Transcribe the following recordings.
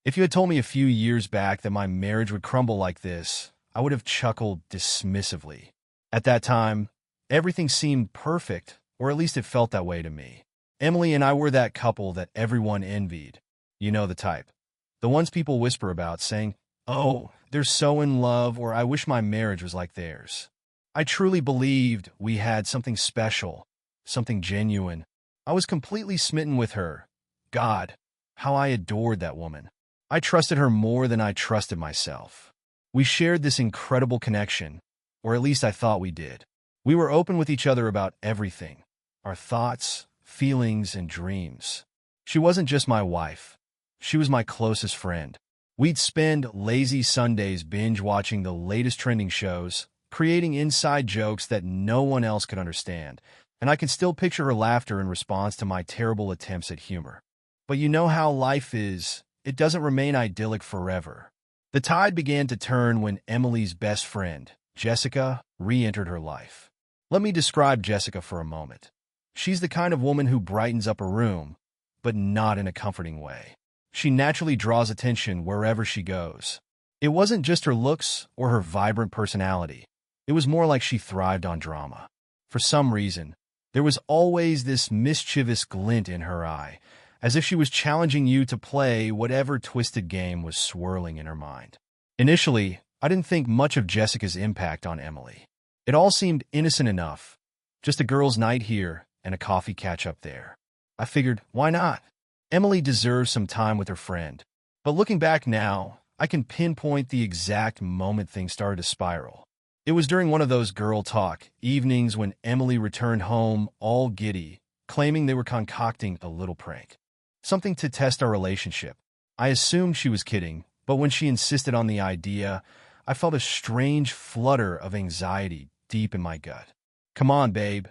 If you had told me a few years back that my marriage would crumble like this, I would have chuckled dismissively. At that time, everything seemed perfect, or at least it felt that way to me. Emily and I were that couple that everyone envied. You know the type. The ones people whisper about, saying, "Oh, they're so in love," or "I wish my marriage was like theirs." I truly believed we had something special, something genuine. I was completely smitten with her. God, how I adored that woman. I trusted her more than I trusted myself. We shared this incredible connection, or at least I thought we did. We were open with each other about everything, our thoughts, feelings, and dreams. She wasn't just my wife. She was my closest friend. We'd spend lazy Sundays binge-watching the latest trending shows, creating inside jokes that no one else could understand, and I can still picture her laughter in response to my terrible attempts at humor. But you know how life is. It doesn't remain idyllic forever. The tide began to turn when Emily's best friend, Jessica, re-entered her life. Let me describe Jessica for a moment. She's the kind of woman who brightens up a room, but not in a comforting way. She naturally draws attention wherever she goes. It wasn't just her looks or her vibrant personality. It was more like she thrived on drama. For some reason, there was always this mischievous glint in her eye, as if she was challenging you to play whatever twisted game was swirling in her mind. Initially, I didn't think much of Jessica's impact on Emily. It all seemed innocent enough. Just a girls' night here and a coffee catch-up there. I figured, why not? Emily deserves some time with her friend. But looking back now, I can pinpoint the exact moment things started to spiral. It was during one of those girl talk evenings when Emily returned home all giddy, claiming they were concocting a little prank. Something to test our relationship. I assumed she was kidding, but when she insisted on the idea, I felt a strange flutter of anxiety deep in my gut. "Come on, babe,"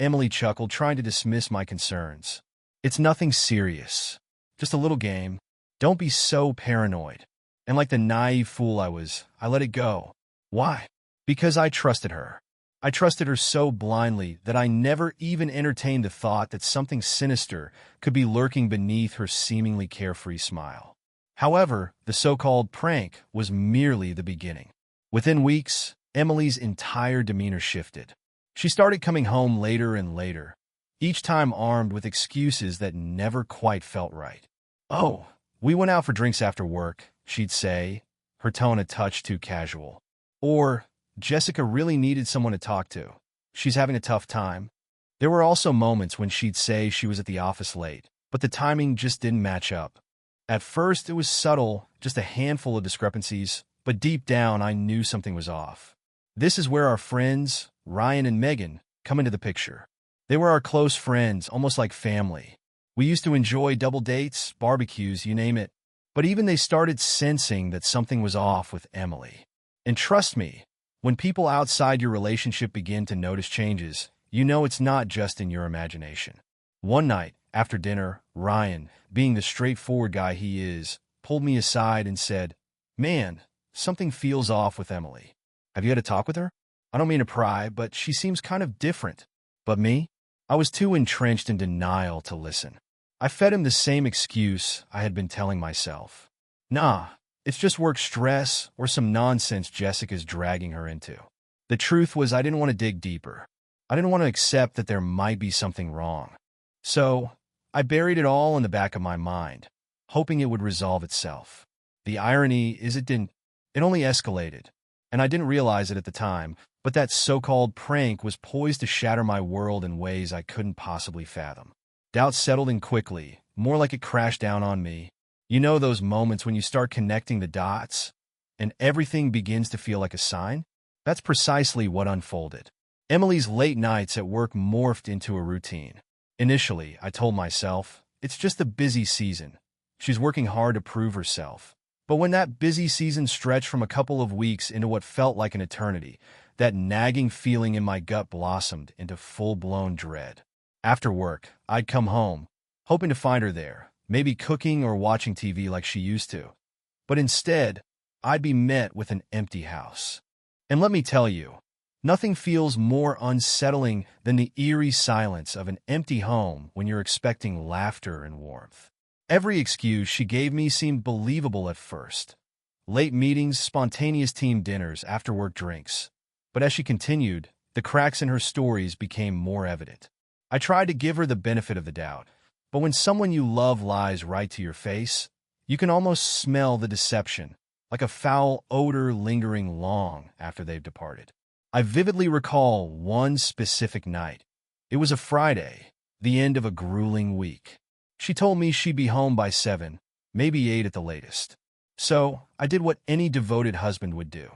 Emily chuckled, trying to dismiss my concerns. "It's nothing serious. Just a little game. Don't be so paranoid." And like the naive fool I was, I let it go. Why? Because I trusted her. I trusted her so blindly that I never even entertained the thought that something sinister could be lurking beneath her seemingly carefree smile. However, the so-called prank was merely the beginning. Within weeks, Emily's entire demeanor shifted. She started coming home later and later, each time armed with excuses that never quite felt right. "Oh, we went out for drinks after work," she'd say, her tone a touch too casual. Or, "Jessica really needed someone to talk to. She's having a tough time." There were also moments when she'd say she was at the office late, but the timing just didn't match up. At first, it was subtle, just a handful of discrepancies, but deep down, I knew something was off. This is where our friends, Ryan and Megan, come into the picture. They were our close friends, almost like family. We used to enjoy double dates, barbecues, you name it. But even they started sensing that something was off with Emily. And trust me, when people outside your relationship begin to notice changes, you know it's not just in your imagination. One night, after dinner, Ryan, being the straightforward guy he is, pulled me aside and said, "Man, something feels off with Emily. Have you had a talk with her? I don't mean to pry, but she seems kind of different." But me? I was too entrenched in denial to listen. I fed him the same excuse I had been telling myself. "Nah, it's just work stress or some nonsense Jessica's dragging her into." The truth was I didn't want to dig deeper. I didn't want to accept that there might be something wrong. So, I buried it all in the back of my mind, hoping it would resolve itself. The irony is it didn't. It only escalated. And I didn't realize it at the time, but that so-called prank was poised to shatter my world in ways I couldn't possibly fathom. Doubt settled in quickly, more like it crashed down on me. You know those moments when you start connecting the dots, and everything begins to feel like a sign? That's precisely what unfolded. Emily's late nights at work morphed into a routine. Initially, I told myself, it's just a busy season. She's working hard to prove herself. But when that busy season stretched from a couple of weeks into what felt like an eternity, that nagging feeling in my gut blossomed into full-blown dread. After work, I'd come home, hoping to find her there, maybe cooking or watching TV like she used to. But instead, I'd be met with an empty house. And let me tell you, nothing feels more unsettling than the eerie silence of an empty home when you're expecting laughter and warmth. Every excuse she gave me seemed believable at first. Late meetings, spontaneous team dinners, after-work drinks. But as she continued, the cracks in her stories became more evident. I tried to give her the benefit of the doubt, but when someone you love lies right to your face, you can almost smell the deception, like a foul odor lingering long after they've departed. I vividly recall one specific night. It was a Friday, the end of a grueling week. She told me she'd be home by 7, maybe 8 at the latest. So I did what any devoted husband would do.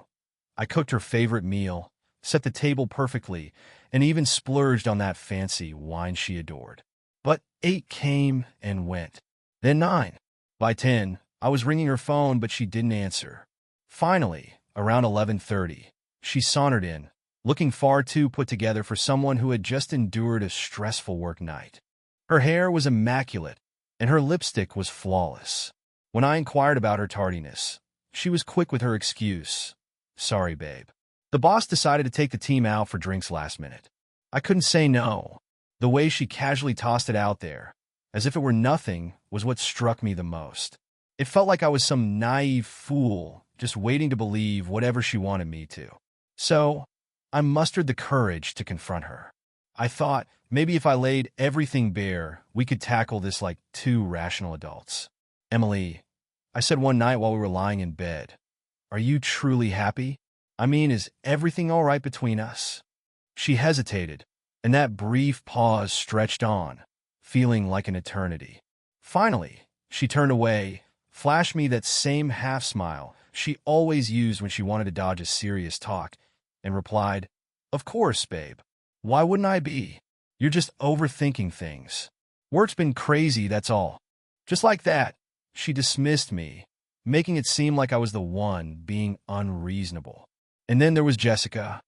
I cooked her favorite meal, set the table perfectly, and even splurged on that fancy wine she adored. But 8 came and went. Then 9. By 10, I was ringing her phone, but she didn't answer. Finally, around 11:30, she sauntered in, looking far too put together for someone who had just endured a stressful work night. Her hair was immaculate, and her lipstick was flawless. When I inquired about her tardiness, she was quick with her excuse. Sorry, babe. The boss decided to take the team out for drinks last minute. I couldn't say no. The way she casually tossed it out there, as if it were nothing, was what struck me the most. It felt like I was some naive fool, just waiting to believe whatever she wanted me to. So, I mustered the courage to confront her. I thought, maybe if I laid everything bare, we could tackle this like two rational adults. Emily, I said one night while we were lying in bed, are you truly happy? I mean, is everything all right between us? She hesitated, and that brief pause stretched on, feeling like an eternity. Finally, she turned away, flashed me that same half-smile she always used when she wanted to dodge a serious talk, and replied, Of course, babe. Why wouldn't I be? You're just overthinking things. Work's been crazy, that's all. Just like that, she dismissed me, making it seem like I was the one being unreasonable. And then there was Jessica.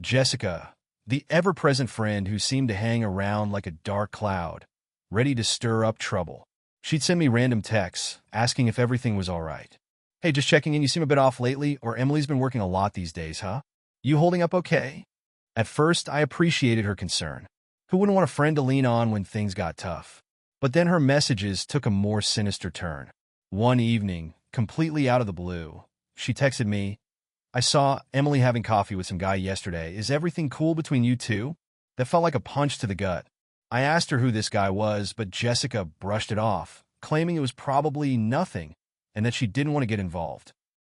Jessica, the ever-present friend who seemed to hang around like a dark cloud, ready to stir up trouble. She'd send me random texts, asking if everything was all right. Hey, just checking in, you seem a bit off lately, or Emily's been working a lot these days, huh? You holding up okay? At first, I appreciated her concern. Who wouldn't want a friend to lean on when things got tough? But then her messages took a more sinister turn. One evening, completely out of the blue, she texted me, I saw Emily having coffee with some guy yesterday. Is everything cool between you two? That felt like a punch to the gut. I asked her who this guy was, but Jessica brushed it off, claiming it was probably nothing and that she didn't want to get involved.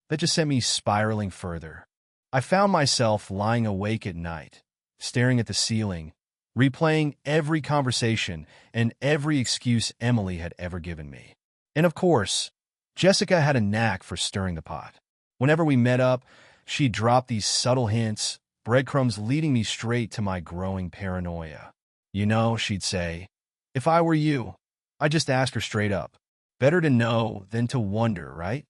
That just sent me spiraling further. I found myself lying awake at night, staring at the ceiling, replaying every conversation and every excuse Emily had ever given me. And of course, Jessica had a knack for stirring the pot. Whenever we met up, she'd drop these subtle hints, breadcrumbs leading me straight to my growing paranoia. You know, she'd say, if I were you, I'd just ask her straight up. Better to know than to wonder, right?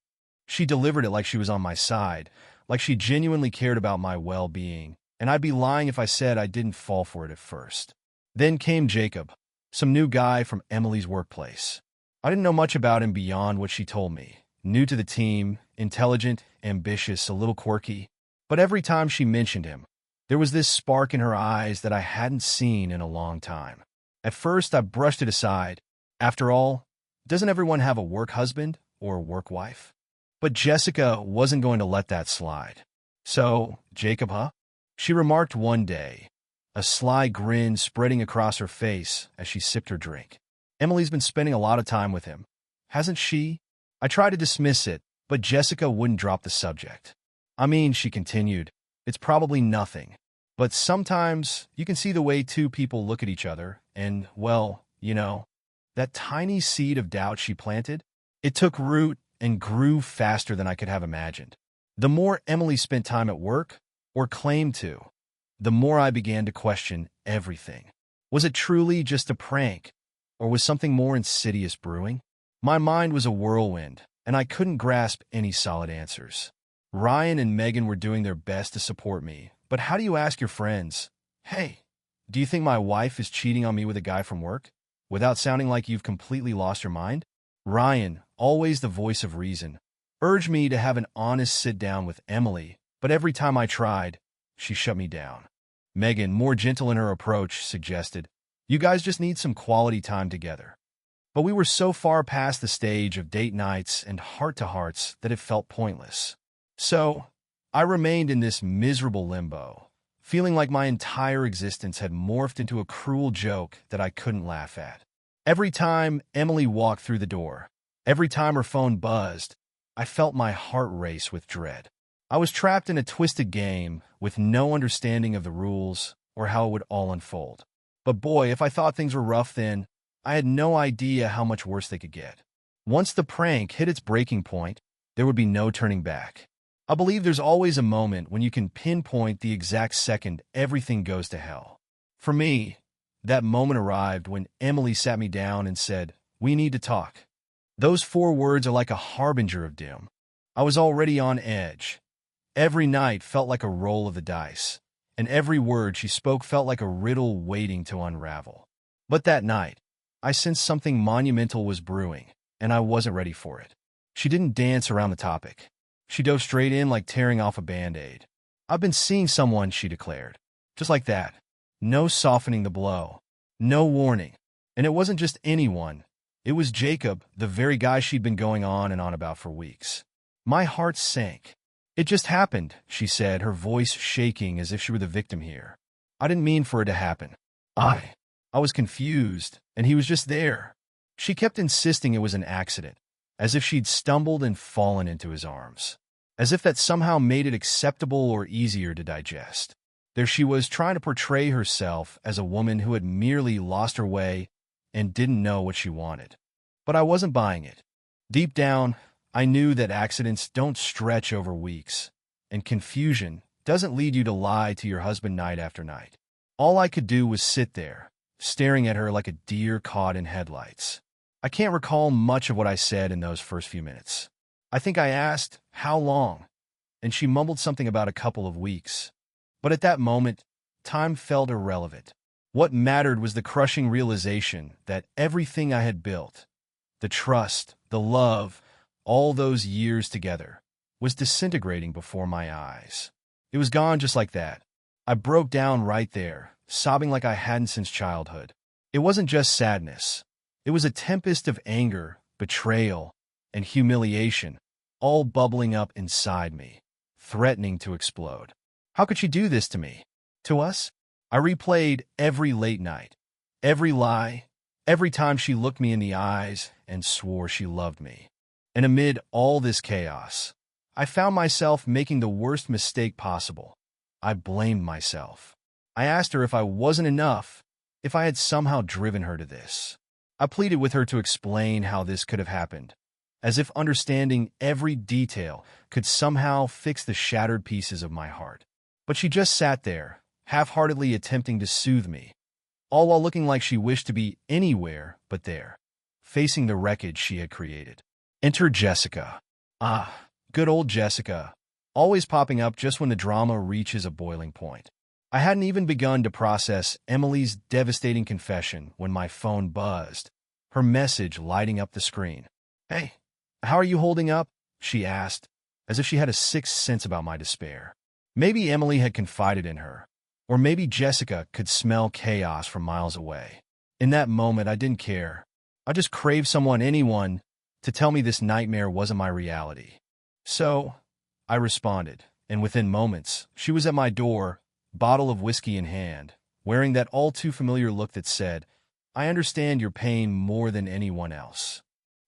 She delivered it like she was on my side, like she genuinely cared about my well-being, and I'd be lying if I said I didn't fall for it at first. Then came Jacob, some new guy from Emily's workplace. I didn't know much about him beyond what she told me. New to the team, intelligent, ambitious, a little quirky. But every time she mentioned him, there was this spark in her eyes that I hadn't seen in a long time. At first, I brushed it aside. After all, doesn't everyone have a work husband or a work wife? But Jessica wasn't going to let that slide. So, Jacob, huh? She remarked one day, a sly grin spreading across her face as she sipped her drink. Emily's been spending a lot of time with him, hasn't she? I tried to dismiss it, but Jessica wouldn't drop the subject. I mean, she continued, it's probably nothing. But sometimes you can see the way two people look at each other, and, well, you know, that tiny seed of doubt she planted, it took root and grew faster than I could have imagined. The more Emily spent time at work, or claimed to, the more I began to question everything. Was it truly just a prank, or was something more insidious brewing? My mind was a whirlwind, and I couldn't grasp any solid answers. Ryan and Megan were doing their best to support me, but how do you ask your friends, hey, do you think my wife is cheating on me with a guy from work? Without sounding like you've completely lost your mind? Ryan, always the voice of reason, urged me to have an honest sit-down with Emily, but every time I tried, she shut me down. Megan, more gentle in her approach, suggested, you guys just need some quality time together. But we were so far past the stage of date nights and heart-to-hearts that it felt pointless. So, I remained in this miserable limbo, feeling like my entire existence had morphed into a cruel joke that I couldn't laugh at. Every time Emily walked through the door, every time her phone buzzed, I felt my heart race with dread. I was trapped in a twisted game with no understanding of the rules or how it would all unfold. But boy, if I thought things were rough then, I had no idea how much worse they could get. Once the prank hit its breaking point, there would be no turning back. I believe there's always a moment when you can pinpoint the exact second everything goes to hell. For me, that moment arrived when Emily sat me down and said, "We need to talk." Those 4 words are like a harbinger of doom. I was already on edge. Every night felt like a roll of the dice, and every word she spoke felt like a riddle waiting to unravel. But that night, I sensed something monumental was brewing, and I wasn't ready for it. She didn't dance around the topic. She dove straight in like tearing off a Band-Aid. "I've been seeing someone," she declared. Just like that. No softening the blow. No warning. And it wasn't just anyone. It was Jacob, the very guy she'd been going on and on about for weeks. My heart sank. "It just happened," she said, her voice shaking as if she were the victim here. "I didn't mean for it to happen. I was confused, and he was just there." She kept insisting it was an accident, as if she'd stumbled and fallen into his arms, as if that somehow made it acceptable or easier to digest. There she was trying to portray herself as a woman who had merely lost her way and didn't know what she wanted. But I wasn't buying it. Deep down, I knew that accidents don't stretch over weeks, and confusion doesn't lead you to lie to your husband night after night. All I could do was sit there, staring at her like a deer caught in headlights. I can't recall much of what I said in those first few minutes. I think I asked, "How long?" and she mumbled something about a couple of weeks. But at that moment, time felt irrelevant. What mattered was the crushing realization that everything I had built, the trust, the love, all those years together, was disintegrating before my eyes. It was gone just like that. I broke down right there, sobbing like I hadn't since childhood. It wasn't just sadness. It was a tempest of anger, betrayal, and humiliation, all bubbling up inside me, threatening to explode. How could she do this to me? To us? I replayed every late night, every lie, every time she looked me in the eyes and swore she loved me. And amid all this chaos, I found myself making the worst mistake possible. I blamed myself. I asked her if I wasn't enough, if I had somehow driven her to this. I pleaded with her to explain how this could have happened, as if understanding every detail could somehow fix the shattered pieces of my heart. But she just sat there, half-heartedly attempting to soothe me, all while looking like she wished to be anywhere but there, facing the wreckage she had created. Enter Jessica. Ah, good old Jessica, always popping up just when the drama reaches a boiling point. I hadn't even begun to process Emily's devastating confession when my phone buzzed, her message lighting up the screen. "Hey, how are you holding up?" she asked, as if she had a sixth sense about my despair. Maybe Emily had confided in her, or maybe Jessica could smell chaos from miles away. In that moment, I didn't care. I just craved anyone, to tell me this nightmare wasn't my reality. So, I responded, and within moments, she was at my door, bottle of whiskey in hand, wearing that all-too-familiar look that said, "I understand your pain more than anyone else."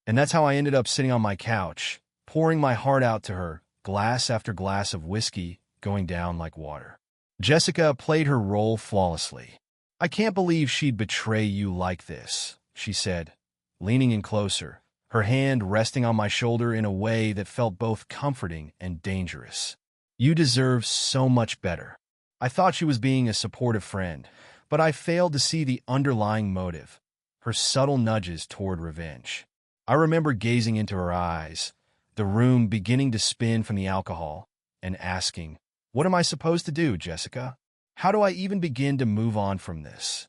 And that's how I ended up sitting on my couch, pouring my heart out to her, glass after glass of whiskey going down like water. Jessica played her role flawlessly. "I can't believe she'd betray you like this," she said, leaning in closer, her hand resting on my shoulder in a way that felt both comforting and dangerous. "You deserve so much better." I thought she was being a supportive friend, but I failed to see the underlying motive, her subtle nudges toward revenge. I remember gazing into her eyes, the room beginning to spin from the alcohol, and asking, "What am I supposed to do, Jessica? How do I even begin to move on from this?"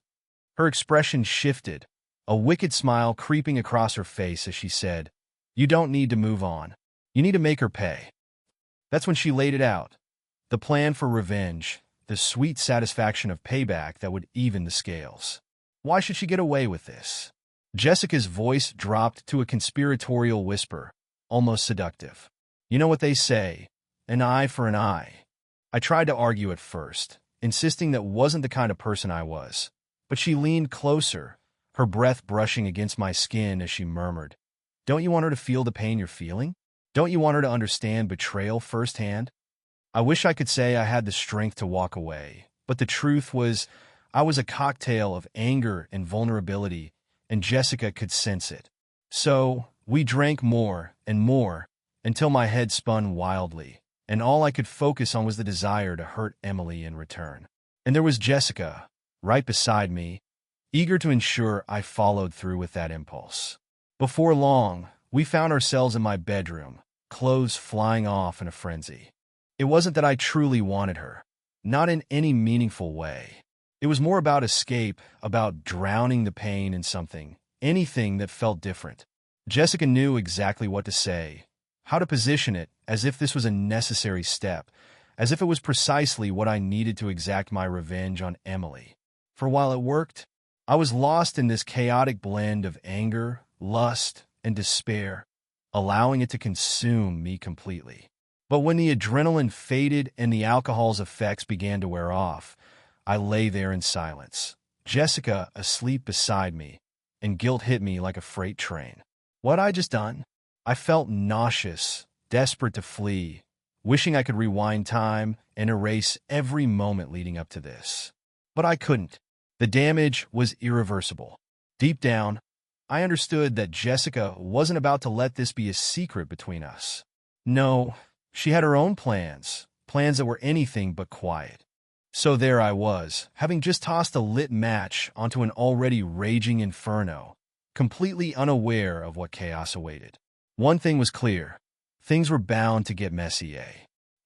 Her expression shifted, a wicked smile creeping across her face as she said, "You don't need to move on. You need to make her pay." That's when she laid it out. The plan for revenge, the sweet satisfaction of payback that would even the scales. Why should she get away with this? Jessica's voice dropped to a conspiratorial whisper, almost seductive. You know what they say, an eye for an eye. I tried to argue at first, insisting that wasn't the kind of person I was. But she leaned closer, her breath brushing against my skin as she murmured, Don't you want her to feel the pain you're feeling? Don't you want her to understand betrayal firsthand? I wish I could say I had the strength to walk away, but the truth was I was a cocktail of anger and vulnerability, and Jessica could sense it. So we drank more and more until my head spun wildly, and all I could focus on was the desire to hurt Emily in return. And there was Jessica, right beside me, eager to ensure I followed through with that impulse. Before long, we found ourselves in my bedroom, clothes flying off in a frenzy. It wasn't that I truly wanted her, not in any meaningful way. It was more about escape, about drowning the pain in something, anything that felt different. Jessica knew exactly what to say, how to position it as if this was a necessary step, as if it was precisely what I needed to exact my revenge on Emily. For while it worked, I was lost in this chaotic blend of anger, lust, and despair, allowing it to consume me completely. But when the adrenaline faded and the alcohol's effects began to wear off, I lay there in silence, Jessica asleep beside me, and guilt hit me like a freight train. What had I just done? I felt nauseous, desperate to flee, wishing I could rewind time and erase every moment leading up to this. But I couldn't. The damage was irreversible. Deep down, I understood that Jessica wasn't about to let this be a secret between us. No, she had her own plans, plans that were anything but quiet. So there I was, having just tossed a lit match onto an already raging inferno, completely unaware of what chaos awaited. One thing was clear. Things were bound to get messy,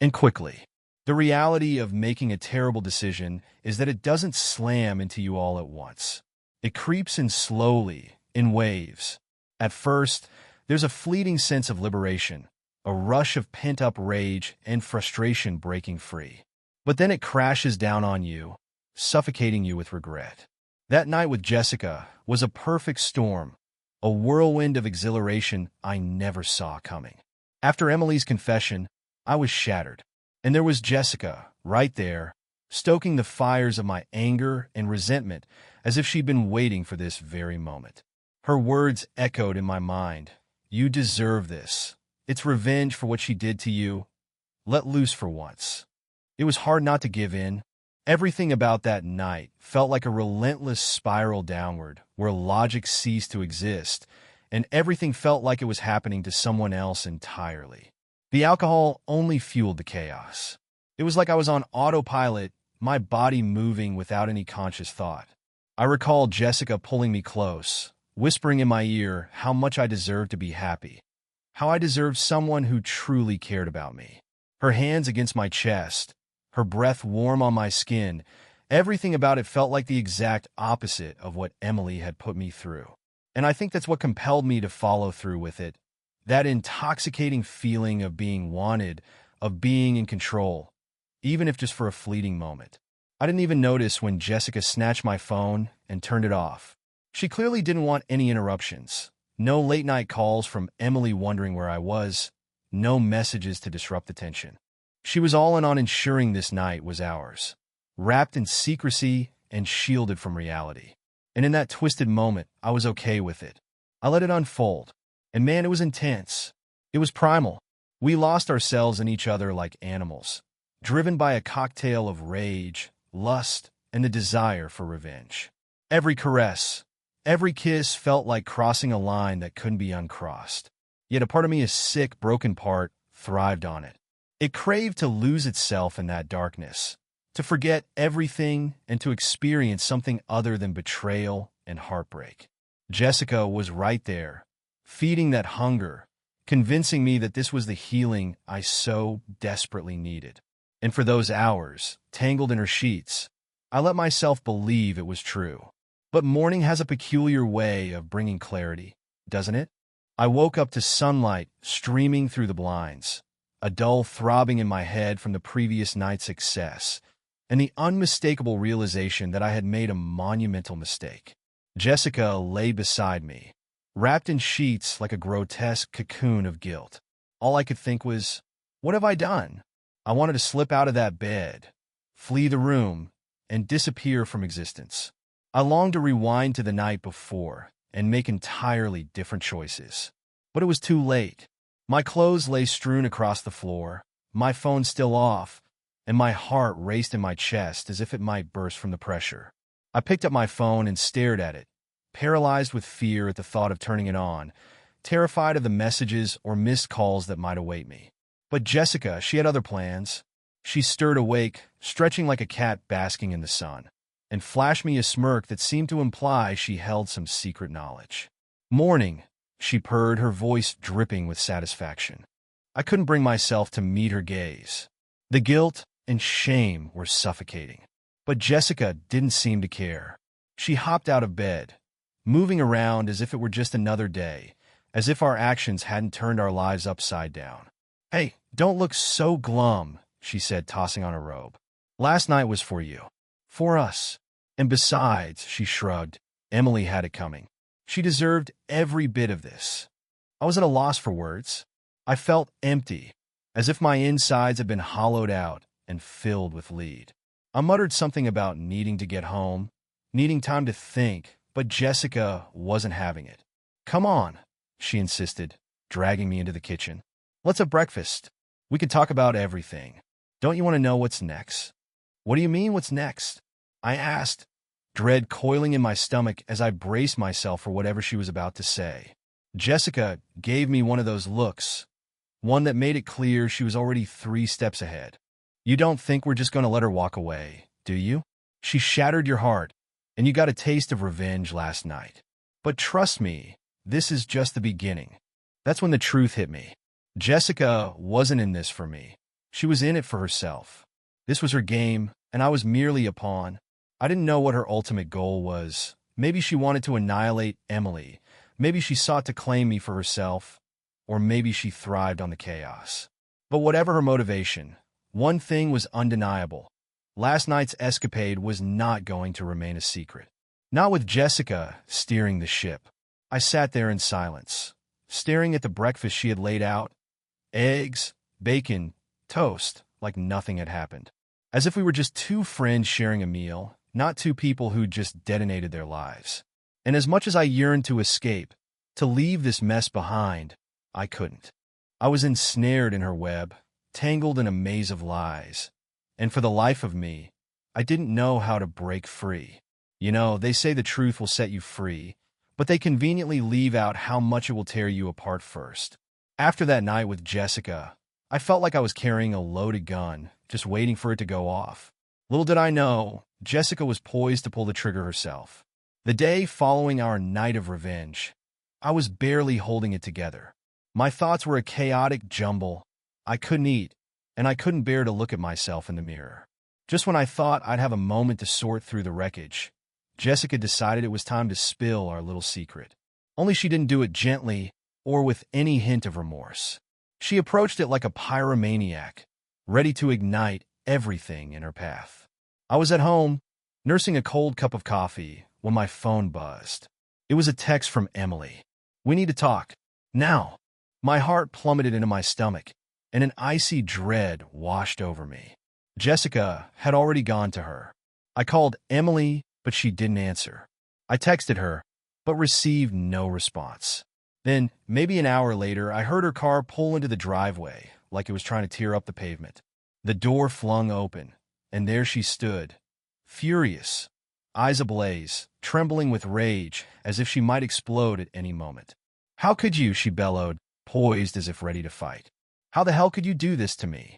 and quickly. The reality of making a terrible decision is that it doesn't slam into you all at once. It creeps in slowly, in waves. At first, there's a fleeting sense of liberation, a rush of pent-up rage and frustration breaking free. But then it crashes down on you, suffocating you with regret. That night with Jessica was a perfect storm, a whirlwind of exhilaration I never saw coming. After Emily's confession, I was shattered. And there was Jessica, right there, stoking the fires of my anger and resentment as if she'd been waiting for this very moment. Her words echoed in my mind. You deserve this. It's revenge for what she did to you. Let loose for once. It was hard not to give in. Everything about that night felt like a relentless spiral downward, where logic ceased to exist, and everything felt like it was happening to someone else entirely. The alcohol only fueled the chaos. It was like I was on autopilot, my body moving without any conscious thought. I recalled Jessica pulling me close, whispering in my ear how much I deserved to be happy, how I deserved someone who truly cared about me. Her hands against my chest, her breath warm on my skin, everything about it felt like the exact opposite of what Emily had put me through. And I think that's what compelled me to follow through with it. That intoxicating feeling of being wanted, of being in control, even if just for a fleeting moment. I didn't even notice when Jessica snatched my phone and turned it off. She clearly didn't want any interruptions. No late-night calls from Emily wondering where I was. No messages to disrupt the tension. She was all in on ensuring this night was ours, wrapped in secrecy and shielded from reality. And in that twisted moment, I was okay with it. I let it unfold. And man, it was intense. It was primal. We lost ourselves in each other like animals, driven by a cocktail of rage, lust, and the desire for revenge. Every caress, every kiss felt like crossing a line that couldn't be uncrossed. Yet a part of me, a sick, broken part, thrived on it. It craved to lose itself in that darkness, to forget everything and to experience something other than betrayal and heartbreak. Jessica was right there, feeding that hunger, convincing me that this was the healing I so desperately needed. And for those hours, tangled in her sheets, I let myself believe it was true. But morning has a peculiar way of bringing clarity, doesn't it? I woke up to sunlight streaming through the blinds, a dull throbbing in my head from the previous night's success, and the unmistakable realization that I had made a monumental mistake. Jessica lay beside me, wrapped in sheets like a grotesque cocoon of guilt. All I could think was, what have I done? I wanted to slip out of that bed, flee the room, and disappear from existence. I longed to rewind to the night before and make entirely different choices. But it was too late. My clothes lay strewn across the floor, my phone still off, and my heart raced in my chest as if it might burst from the pressure. I picked up my phone and stared at it, paralyzed with fear at the thought of turning it on, terrified of the messages or missed calls that might await me. But Jessica, she had other plans. She stirred awake, stretching like a cat basking in the sun, and flashed me a smirk that seemed to imply she held some secret knowledge. "Morning," she purred, her voice dripping with satisfaction. I couldn't bring myself to meet her gaze. The guilt and shame were suffocating. But Jessica didn't seem to care. She hopped out of bed, moving around as if it were just another day, as if our actions hadn't turned our lives upside down. "Hey, don't look so glum," she said, tossing on a robe. "Last night was for you. For us. And besides," she shrugged, "Emily had it coming. She deserved every bit of this." I was at a loss for words. I felt empty, as if my insides had been hollowed out and filled with lead. I muttered something about needing to get home, needing time to think, but Jessica wasn't having it. "Come on," she insisted, dragging me into the kitchen. "Let's have breakfast. We can talk about everything. Don't you want to know what's next?" "What do you mean, what's next?" I asked, dread coiling in my stomach as I braced myself for whatever she was about to say. Jessica gave me one of those looks, one that made it clear she was already 3 steps ahead. "You don't think we're just going to let her walk away, do you? She shattered your heart, and you got a taste of revenge last night. But trust me, this is just the beginning." That's when the truth hit me. Jessica wasn't in this for me. She was in it for herself. This was her game, and I was merely a pawn. I didn't know what her ultimate goal was. Maybe she wanted to annihilate Emily. Maybe she sought to claim me for herself. Or maybe she thrived on the chaos. But whatever her motivation, one thing was undeniable. Last night's escapade was not going to remain a secret. Not with Jessica steering the ship. I sat there in silence, staring at the breakfast she had laid out. Eggs, bacon, toast, like nothing had happened. As if we were just 2 friends sharing a meal, not 2 people who just detonated their lives. And as much as I yearned to escape, to leave this mess behind, I couldn't. I was ensnared in her web, tangled in a maze of lies. And for the life of me, I didn't know how to break free. You know, they say the truth will set you free, but they conveniently leave out how much it will tear you apart first. After that night with Jessica, I felt like I was carrying a loaded gun, just waiting for it to go off. Little did I know, Jessica was poised to pull the trigger herself. The day following our night of revenge, I was barely holding it together. My thoughts were a chaotic jumble. I couldn't eat, and I couldn't bear to look at myself in the mirror. Just when I thought I'd have a moment to sort through the wreckage, Jessica decided it was time to spill our little secret. Only she didn't do it gently or with any hint of remorse. She approached it like a pyromaniac, ready to ignite everything in her path. I was at home, nursing a cold cup of coffee, when my phone buzzed. It was a text from Emily. "We need to talk. Now." My heart plummeted into my stomach, and an icy dread washed over me. Jessica had already gone to her. I called Emily, but she didn't answer. I texted her, but received no response. Then, maybe an hour later, I heard her car pull into the driveway, like it was trying to tear up the pavement. The door flung open, and there she stood, furious, eyes ablaze, trembling with rage, as if she might explode at any moment. "How could you?" she bellowed, poised as if ready to fight. "How the hell could you do this to me?"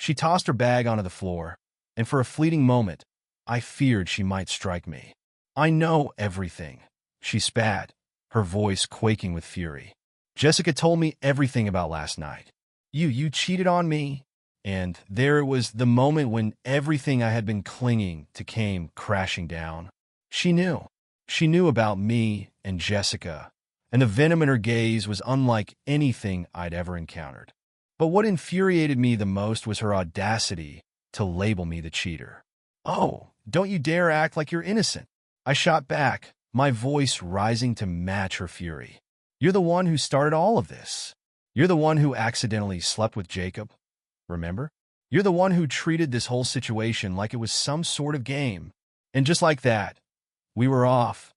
She tossed her bag onto the floor, and for a fleeting moment, I feared she might strike me. "I know everything," she spat, her voice quaking with fury. "Jessica told me everything about last night. You cheated on me." And there it was, the moment when everything I had been clinging to came crashing down. She knew. She knew about me and Jessica, and the venom in her gaze was unlike anything I'd ever encountered. But what infuriated me the most was her audacity to label me the cheater. "Oh, don't you dare act like you're innocent," I shot back, my voice rising to match her fury. You're the one who started all of this. You're the one who accidentally slept with Jacob, remember? You're the one who treated this whole situation like it was some sort of game. And just like that, we were off,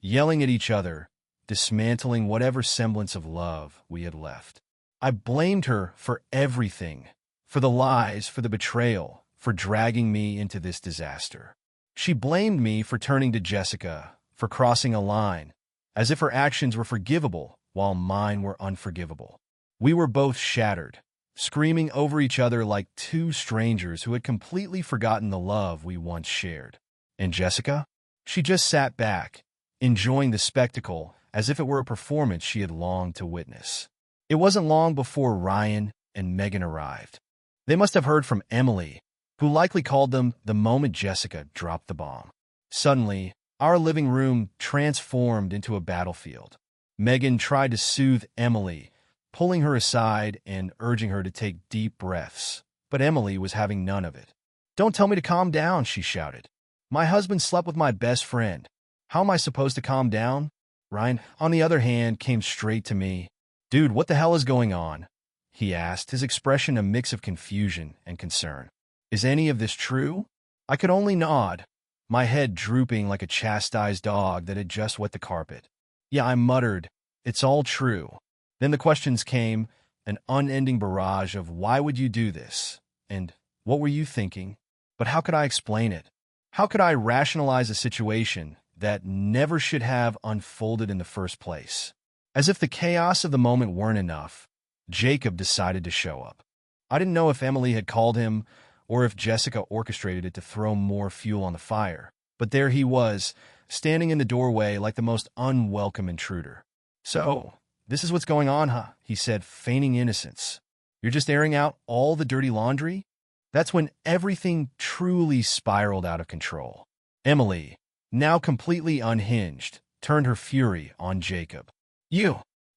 yelling at each other, dismantling whatever semblance of love we had left. I blamed her for everything, for the lies, for the betrayal, for dragging me into this disaster. She blamed me for turning to Jessica, for crossing a line, as if her actions were forgivable while mine were unforgivable. We were both shattered, screaming over each other like two strangers who had completely forgotten the love we once shared. And Jessica? She just sat back, enjoying the spectacle as if it were a performance she had longed to witness. It wasn't long before Ryan and Megan arrived. They must have heard from Emily, who likely called them the moment Jessica dropped the bomb. Suddenly, our living room transformed into a battlefield. Megan tried to soothe Emily, pulling her aside and urging her to take deep breaths, but Emily was having none of it. "Don't tell me to calm down," she shouted. "My husband slept with my best friend. How am I supposed to calm down?" Ryan, on the other hand, came straight to me. "Dude, what the hell is going on?" he asked, his expression a mix of confusion and concern. "Is any of this true?" I could only nod, my head drooping like a chastised dog that had just wet the carpet. "Yeah," I muttered, "it's all true." Then the questions came, an unending barrage of "why would you do this?" and "what were you thinking?" But how could I explain it? How could I rationalize a situation that never should have unfolded in the first place? As if the chaos of the moment weren't enough, Jacob decided to show up. I didn't know if Emily had called him or if Jessica orchestrated it to throw more fuel on the fire, but there he was, standing in the doorway like the most unwelcome intruder. "So, this is what's going on, huh?" he said, feigning innocence. "You're just airing out all the dirty laundry?" That's when everything truly spiraled out of control. Emily, now completely unhinged, turned her fury on Jacob.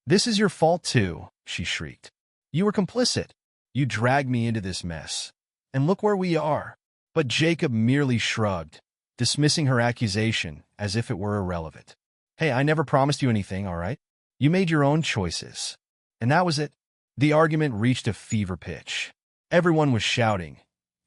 This is your fault too," she shrieked. "You were complicit. You dragged me into this mess. And look where we are." But Jacob merely shrugged, dismissing her accusation as if it were irrelevant. "Hey, I never promised you anything, all right? You made your own choices." And that was it. The argument reached a fever pitch. Everyone was shouting.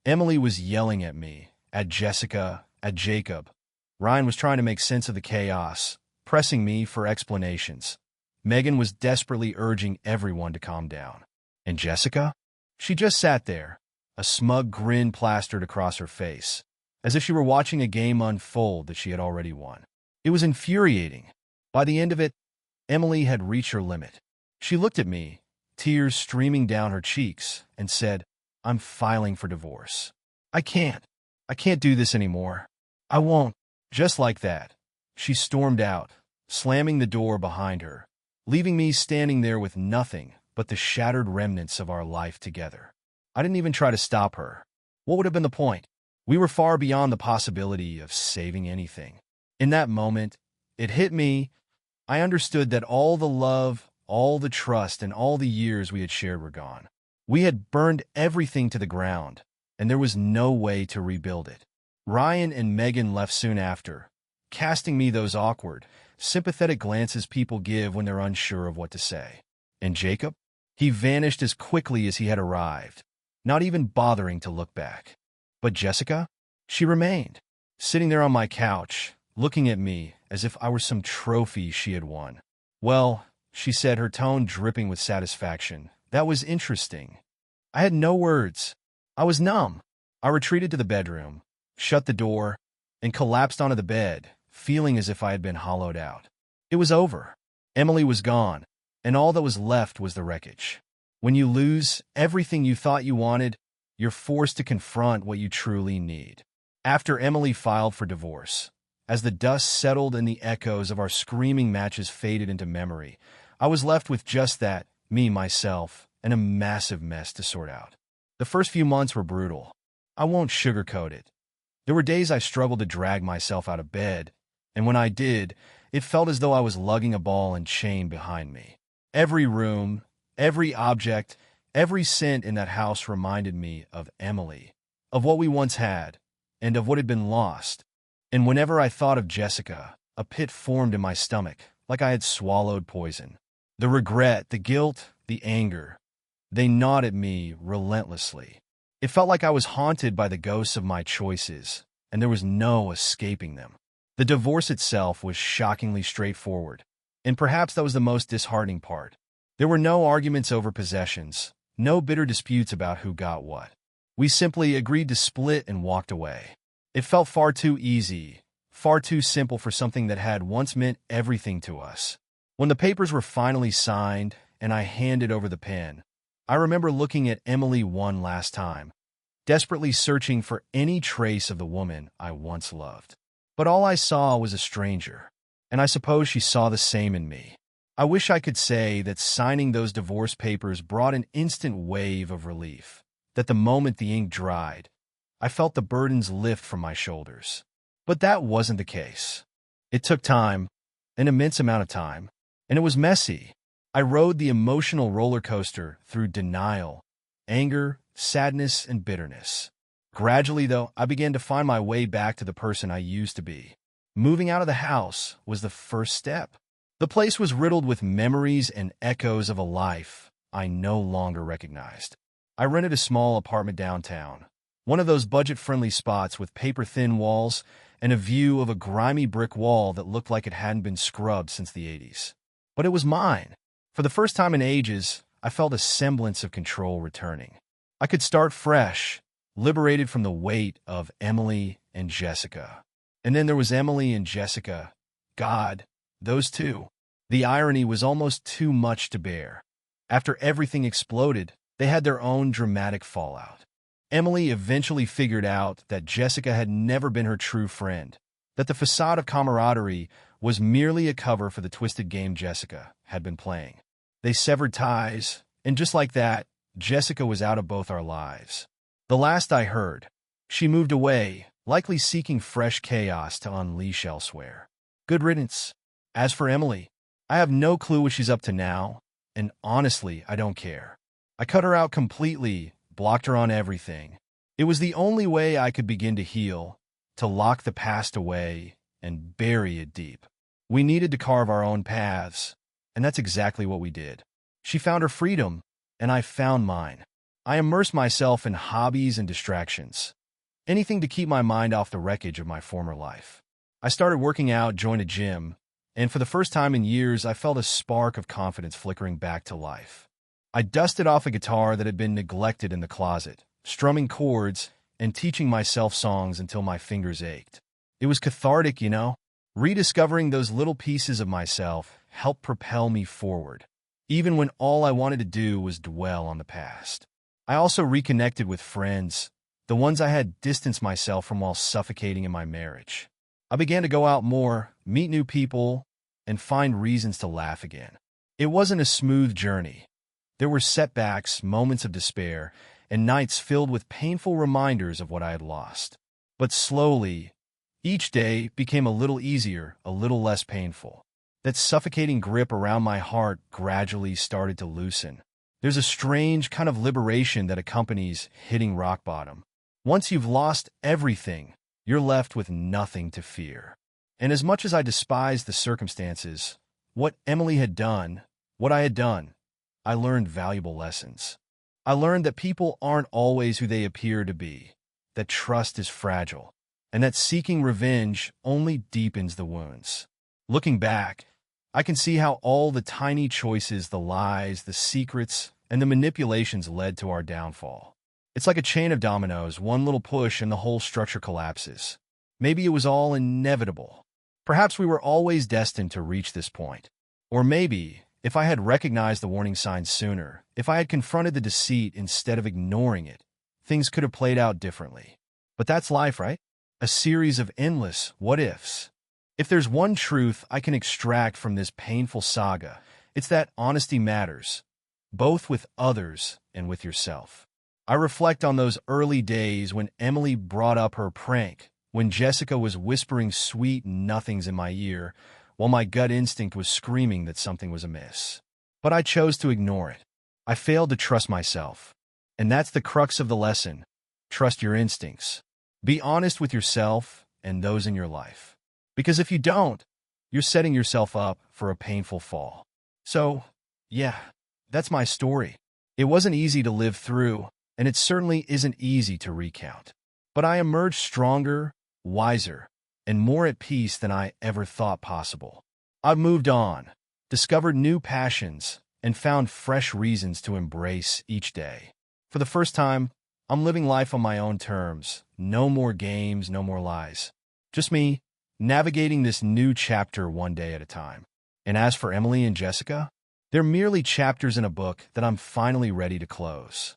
Emily was yelling at me, at Jessica, at Jacob. Ryan was trying to make sense of the chaos, pressing me for explanations. Megan was desperately urging everyone to calm down. And Jessica? She just sat there, a smug grin plastered across her face, as if she were watching a game unfold that she had already won. It was infuriating. By the end of it, Emily had reached her limit. She looked at me, tears streaming down her cheeks, and said, "I'm filing for divorce. I can't do this anymore. I won't." Just like that, she stormed out, slamming the door behind her, leaving me standing there with nothing but the shattered remnants of our life together. I didn't even try to stop her. What would have been the point? We were far beyond the possibility of saving anything. In that moment, it hit me. I understood that all the love, all the trust, and all the years we had shared were gone. We had burned everything to the ground, and there was no way to rebuild it. Ryan and Megan left soon after, casting me those awkward, sympathetic glances people give when they're unsure of what to say. And Jacob? He vanished as quickly as he had arrived, not even bothering to look back. But Jessica? She remained, sitting there on my couch, looking at me as if I were some trophy she had won. "Well," she said, her tone dripping with satisfaction, "that was interesting." I had no words. I was numb. I retreated to the bedroom, shut the door, and collapsed onto the bed, feeling as if I had been hollowed out. It was over. Emily was gone, and all that was left was the wreckage. When you lose everything you thought you wanted, you're forced to confront what you truly need. After Emily filed for divorce, as the dust settled and the echoes of our screaming matches faded into memory, I was left with just that, me, myself, and a massive mess to sort out. The first few months were brutal. I won't sugarcoat it. There were days I struggled to drag myself out of bed, and when I did, it felt as though I was lugging a ball and chain behind me. Every room, every object, every scent in that house reminded me of Emily, of what we once had, and of what had been lost. And whenever I thought of Jessica, a pit formed in my stomach, like I had swallowed poison. The regret, the guilt, the anger, they gnawed at me relentlessly. It felt like I was haunted by the ghosts of my choices, and there was no escaping them. The divorce itself was shockingly straightforward, and perhaps that was the most disheartening part. There were no arguments over possessions, no bitter disputes about who got what. We simply agreed to split and walked away. It felt far too easy, far too simple for something that had once meant everything to us. When the papers were finally signed and I handed over the pen, I remember looking at Emily one last time, desperately searching for any trace of the woman I once loved. But all I saw was a stranger, and I suppose she saw the same in me. I wish I could say that signing those divorce papers brought an instant wave of relief, that the moment the ink dried, I felt the burdens lift from my shoulders. But that wasn't the case. It took time, an immense amount of time, and it was messy. I rode the emotional roller coaster through denial, anger, sadness, and bitterness. Gradually, though, I began to find my way back to the person I used to be. Moving out of the house was the first step. The place was riddled with memories and echoes of a life I no longer recognized. I rented a small apartment downtown, one of those budget-friendly spots with paper-thin walls and a view of a grimy brick wall that looked like it hadn't been scrubbed since the 80s. But it was mine. For the first time in ages, I felt a semblance of control returning. I could start fresh, liberated from the weight of Emily and Jessica. And then there was Emily and Jessica. God, those two. The irony was almost too much to bear. After everything exploded, they had their own dramatic fallout. Emily eventually figured out that Jessica had never been her true friend, that the facade of camaraderie was merely a cover for the twisted game Jessica had been playing. They severed ties, and just like that, Jessica was out of both our lives. The last I heard, she moved away, likely seeking fresh chaos to unleash elsewhere. Good riddance. As for Emily, I have no clue what she's up to now, and honestly, I don't care. I cut her out completely, blocked her on everything. It was the only way I could begin to heal, to lock the past away and bury it deep. We needed to carve our own paths, and that's exactly what we did. She found her freedom, and I found mine. I immersed myself in hobbies and distractions, anything to keep my mind off the wreckage of my former life. I started working out, joined a gym, and for the first time in years, I felt a spark of confidence flickering back to life. I dusted off a guitar that had been neglected in the closet, strumming chords and teaching myself songs until my fingers ached. It was cathartic, you know? Rediscovering those little pieces of myself helped propel me forward, even when all I wanted to do was dwell on the past. I also reconnected with friends, the ones I had distanced myself from while suffocating in my marriage. I began to go out more, meet new people, and find reasons to laugh again. It wasn't a smooth journey. There were setbacks, moments of despair, and nights filled with painful reminders of what I had lost. But slowly, each day became a little easier, a little less painful. That suffocating grip around my heart gradually started to loosen. There's a strange kind of liberation that accompanies hitting rock bottom. Once you've lost everything, you're left with nothing to fear. And as much as I despised the circumstances, what Emily had done, what I had done, I learned valuable lessons. I learned that people aren't always who they appear to be, that trust is fragile, and that seeking revenge only deepens the wounds. Looking back, I can see how all the tiny choices, the lies, the secrets, and the manipulations led to our downfall. It's like a chain of dominoes, one little push and the whole structure collapses. Maybe it was all inevitable. Perhaps we were always destined to reach this point. Or maybe, if I had recognized the warning signs sooner, if I had confronted the deceit instead of ignoring it, things could have played out differently. But that's life, right? A series of endless what-ifs. If there's one truth I can extract from this painful saga, it's that honesty matters, both with others and with yourself. I reflect on those early days when Emily brought up her prank, when Jessica was whispering sweet nothings in my ear, while my gut instinct was screaming that something was amiss. But I chose to ignore it. I failed to trust myself. And that's the crux of the lesson. Trust your instincts. Be honest with yourself and those in your life. Because if you don't, you're setting yourself up for a painful fall. So, yeah, that's my story. It wasn't easy to live through, and it certainly isn't easy to recount. But I emerged stronger, wiser, and more at peace than I ever thought possible. I've moved on, discovered new passions, and found fresh reasons to embrace each day. For the first time, I'm living life on my own terms. No more games, no more lies. Just me, navigating this new chapter one day at a time. And as for Emily and Jessica, they're merely chapters in a book that I'm finally ready to close.